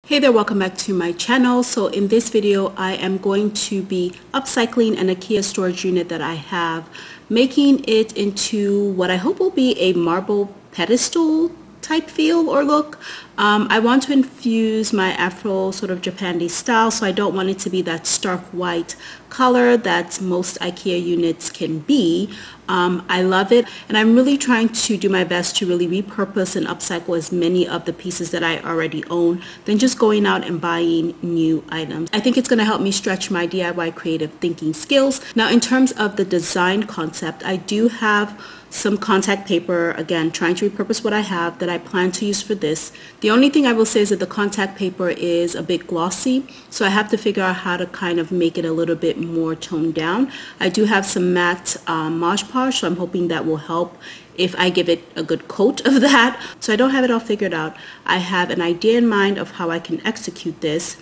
Hey there, welcome back to my channel. So in this video, I am going to be upcycling an IKEA storage unit that I have, making it into what I hope will be a marble pedestal type feel or look. I want to infuse my Afro sort of Japandi style, so I don't want it to be that stark white color that most IKEA units can be. I love it, and I'm really trying to do my best to really repurpose and upcycle as many of the pieces that I already own than just going out and buying new items. I think it's going to help me stretch my DIY creative thinking skills. Now, in terms of the design concept, I do have some contact paper, again trying to repurpose what I have that I plan to use for this. The only thing I will say is that the contact paper is a bit glossy, so I have to figure out how to kind of make it a little bit more toned down. I do have some matte Mod Podge, so I'm hoping that will help if I give it a good coat of that. So I don't have it all figured out. I have an idea in mind of how I can execute this.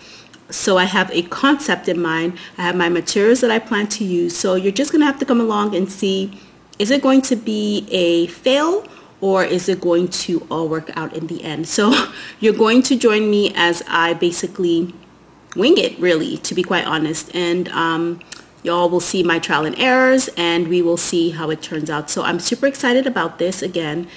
So I have a concept in mind. I have my materials that I plan to use. So you're just gonna have to come along and see, is it going to be a fail or is it going to all work out in the end? So you're going to join me as I basically wing it, really, to be quite honest. And y'all will see my trial and errors and we will see how it turns out. So I'm super excited about this. Again,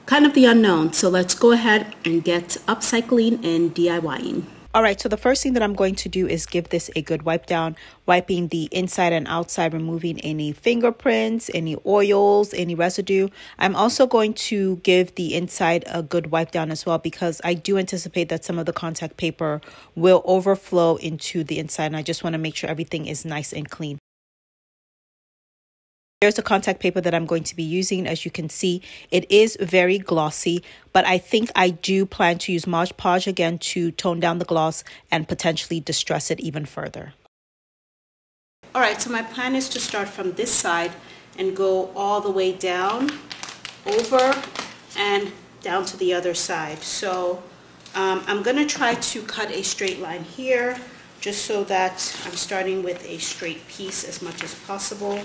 kind of the unknown. So let's go ahead and get upcycling and DIYing. All right, so the first thing that I'm going to do is give this a good wipe down, wiping the inside and outside, removing any fingerprints, any oils, any residue. I'm also going to give the inside a good wipe down as well, because I do anticipate that some of the contact paper will overflow into the inside, and I just want to make sure everything is nice and clean. Here's the contact paper that I'm going to be using. As you can see, it is very glossy, but I think I do plan to use Mod Podge again to tone down the gloss and potentially distress it even further. All right, so my plan is to start from this side and go all the way down, over, and down to the other side. So I'm going to try to cut a straight line here, just so that I'm starting with a straight piece as much as possible.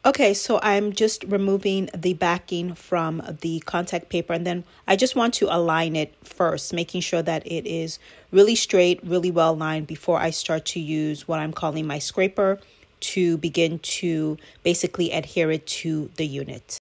Okay, so I'm just removing the backing from the contact paper, and then I just want to align it first, making sure that it is really straight, really well lined before I start to use what I'm calling my scraper to begin to basically adhere it to the unit.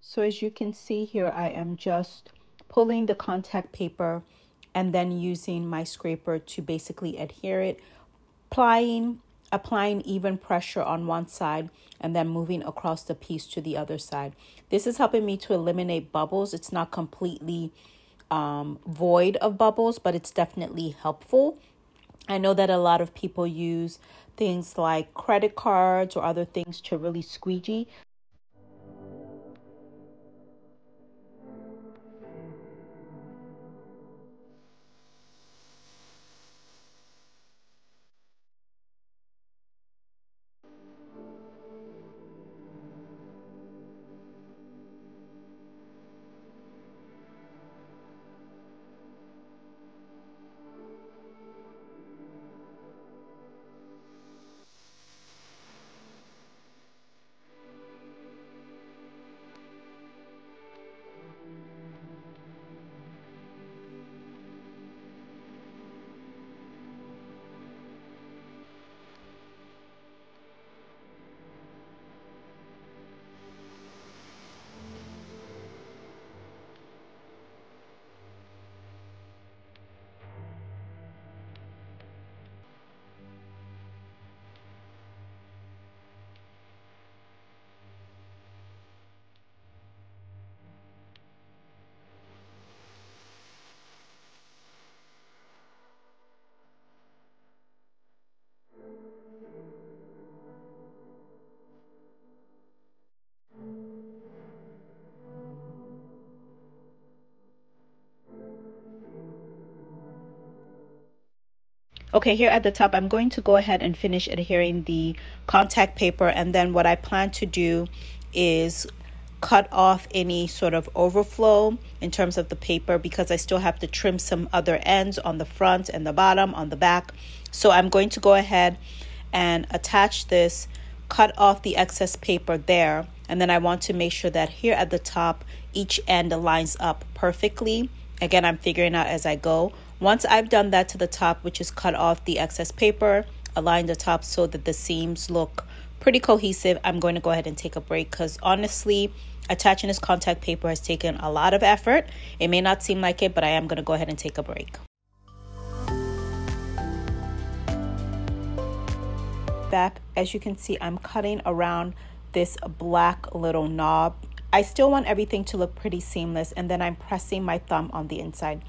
So as you can see here, I am just pulling the contact paper and then using my scraper to basically adhere it, applying even pressure on one side and then moving across the piece to the other side. This is helping me to eliminate bubbles. It's not completely void of bubbles, but it's definitely helpful. I know that a lot of people use things like credit cards or other things to really squeegee. Okay, here at the top, I'm going to go ahead and finish adhering the contact paper, and then what I plan to do is cut off any sort of overflow in terms of the paper, because I still have to trim some other ends on the front and the bottom on the back. So I'm going to go ahead and attach this, cut off the excess paper there, and then I want to make sure that here at the top each end lines up perfectly. Again, I'm figuring out as I go. Once I've done that to the top, which is cut off the excess paper, align the top so that the seams look pretty cohesive, I'm going to go ahead and take a break, because honestly, attaching this contact paper has taken a lot of effort. It may not seem like it, but I am going to go ahead and take a break. Back, as you can see, I'm cutting around this black little knob. I still want everything to look pretty seamless, and then I'm pressing my thumb on the inside.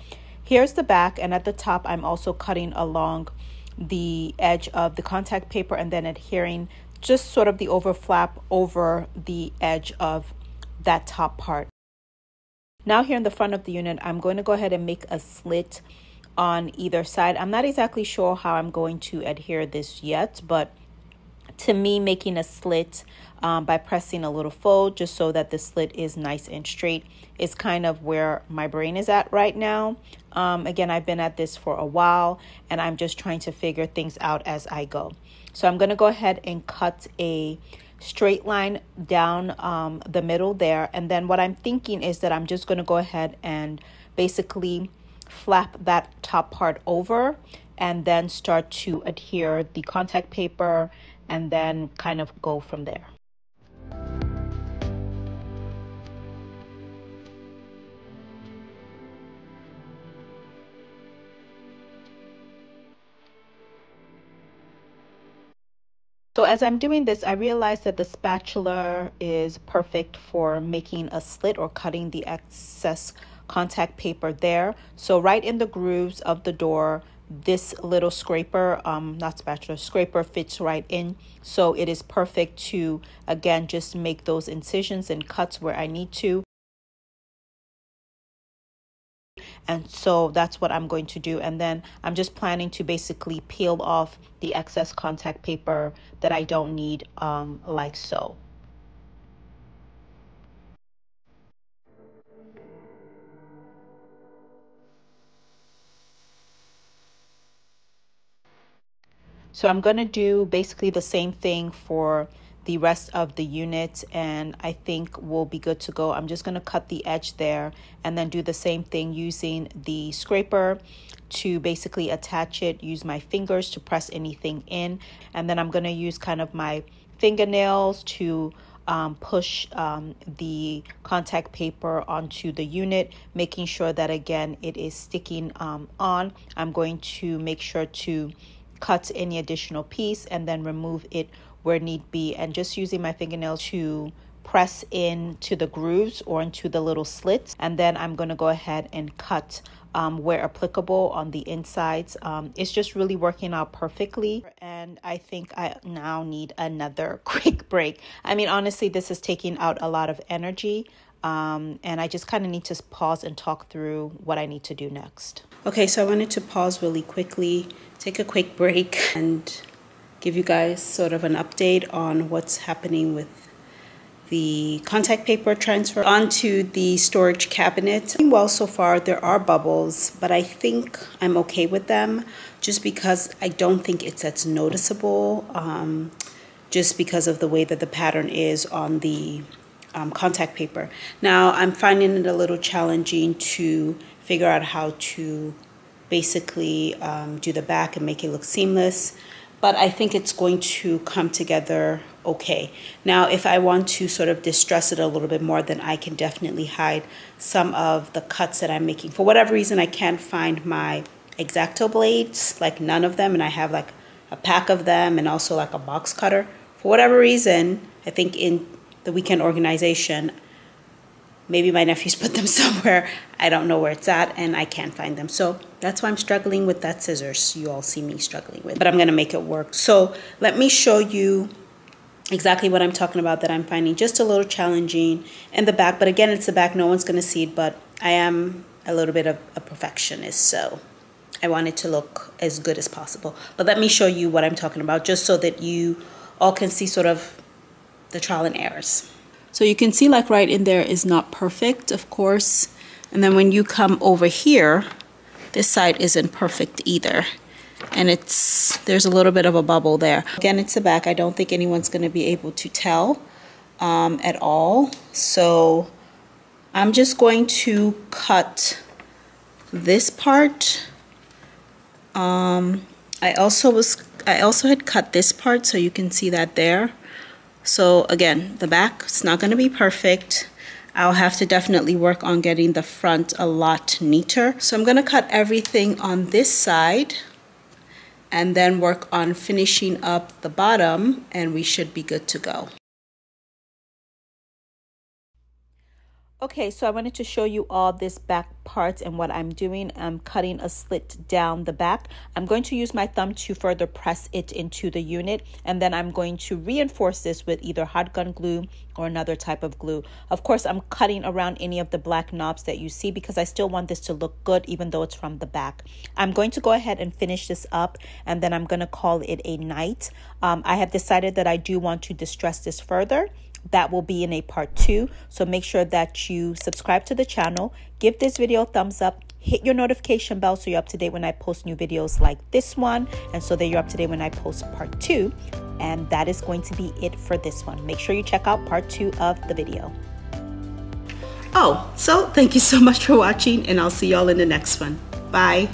Here's the back, and at the top I'm also cutting along the edge of the contact paper and then adhering just sort of the overflap over the edge of that top part. Now here in the front of the unit, I'm going to go ahead and make a slit on either side. I'm not exactly sure how I'm going to adhere this yet, but to me, making a slit by pressing a little fold just so that the slit is nice and straight is kind of where my brain is at right now. Again, I've been at this for a while, and I'm just trying to figure things out as I go. So I'm going to go ahead and cut a straight line down the middle there. And then what I'm thinking is that I'm just going to go ahead and basically flap that top part over and then start to adhere the contact paper and then kind of go from there. So as I'm doing this, I realized that the spatula is perfect for making a slit or cutting the excess contact paper there. So right in the grooves of the door, this little scraper, not spatula, scraper fits right in. So it is perfect to, again, just make those incisions and cuts where I need to. And so that's what I'm going to do. And then I'm just planning to basically peel off the excess contact paper that I don't need, like so. So I'm going to do basically the same thing for the rest of the unit, and I think we'll be good to go. I'm just going to cut the edge there and then do the same thing using the scraper to basically attach it, use my fingers to press anything in, and then I'm going to use kind of my fingernails to push the contact paper onto the unit, making sure that again it is sticking on. I'm going to make sure to cut any additional piece and then remove it where need be, and just using my fingernails to press into the grooves or into the little slits. And then I'm going to go ahead and cut where applicable on the insides. It's just really working out perfectly, and I think I now need another quick break. I mean, honestly, this is taking out a lot of energy, and I just kind of need to pause and talk through what I need to do next. Okay, so I wanted to pause really quickly, take a quick break, and give you guys sort of an update on what's happening with the contact paper transfer onto the storage cabinet. Well, so far there are bubbles, but I think I'm okay with them just because I don't think it's as noticeable, just because of the way that the pattern is on the contact paper. Now I'm finding it a little challenging to figure out how to basically do the back and make it look seamless, but I think it's going to come together okay. Now, if I want to sort of distress it a little bit more, then I can definitely hide some of the cuts that I'm making. For whatever reason, I can't find my X-Acto blades, like none of them, and I have like a pack of them and also like a box cutter. For whatever reason, I think in the weekend organization, maybe my nephews put them somewhere. I don't know where it's at, and I can't find them. So that's why I'm struggling with that scissors you all see me struggling with. But I'm going to make it work. So let me show you exactly what I'm talking about that I'm finding just a little challenging in the back. But again, it's the back. No one's going to see it, but I am a little bit of a perfectionist. So I want it to look as good as possible. But let me show you what I'm talking about, just so that you all can see sort of the trial and errors. So you can see like right in there is not perfect, of course. And then when you come over here, this side isn't perfect either. And there's a little bit of a bubble there. Again, it's the back. I don't think anyone's going to be able to tell at all. So I'm just going to cut this part. I also had cut this part, so you can see that there. So again, the back is not going to be perfect. I'll have to definitely work on getting the front a lot neater. So I'm going to cut everything on this side and then work on finishing up the bottom, and we should be good to go. Okay, so I wanted to show you all this back part and what I'm doing. I'm cutting a slit down the back. I'm going to use my thumb to further press it into the unit, and then I'm going to reinforce this with either hot gun glue or another type of glue. Of course, I'm cutting around any of the black knobs that you see because I still want this to look good even though it's from the back. I'm going to go ahead and finish this up, and then I'm going to call it a night. I have decided that I do want to distress this further. That will be in a part 2. So make sure that you subscribe to the channel, give this video a thumbs up, hit your notification bell so you're up to date when I post new videos like this one, and so that you're up to date when I post part 2. And that is going to be it for this one. Make sure you check out part 2 of the video. Oh, so thank you so much for watching, and I'll see y'all in the next one. Bye.